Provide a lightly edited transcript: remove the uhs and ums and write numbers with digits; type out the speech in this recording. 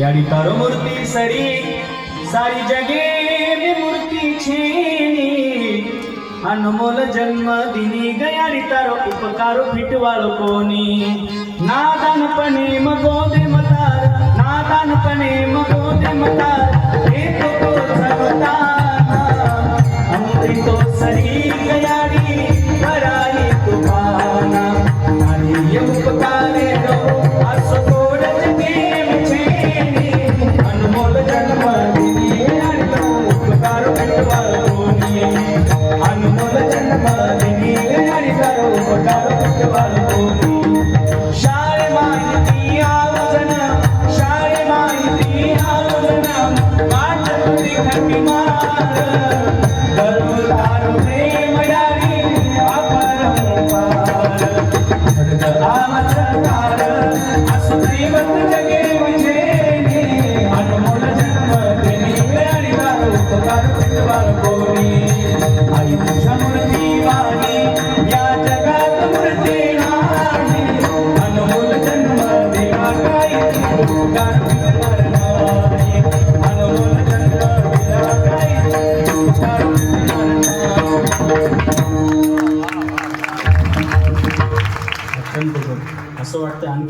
याडी तारो मूर्ती सरी सारी जगे में मूर्ती छेनी अनमोल जन्म दिनी गयाडी तारो उपकारो फिटवाळो कोणी नादानपणे मगोदे मतार नादानपणे मगोदे मतार एक तो जगताना अमृत तो सरी गयाडी कराई तुमाना आणि ये उपकारे रो असो कोड जगे छेनी अनमोल जन्म दिनी गयाडी तारो उपकारो फिटवाळो कोणी अनमोल जन्म दिनी गयाडी तारो उपकारो फिटवाळो कोणी शाळे माहिती आलोचन शाळे माहिती आलोचन वाट तुझी खंडी मार गर्वतारो प्रेम यारी अपरंपार हृद आमचकार असु दैवत जगे विजेनी अनमोल जन्म देनी गयाडी तारो उपकार फिटवाळो कोणी आई तुझ्या मूर्ती वाणी या जगात मूर्ती नाही अनमोल जन्म देवा काही उपकार फिटणार नाही अनमोल जन्म देवा काही उपकार फिटणार नाही. असं वाटतं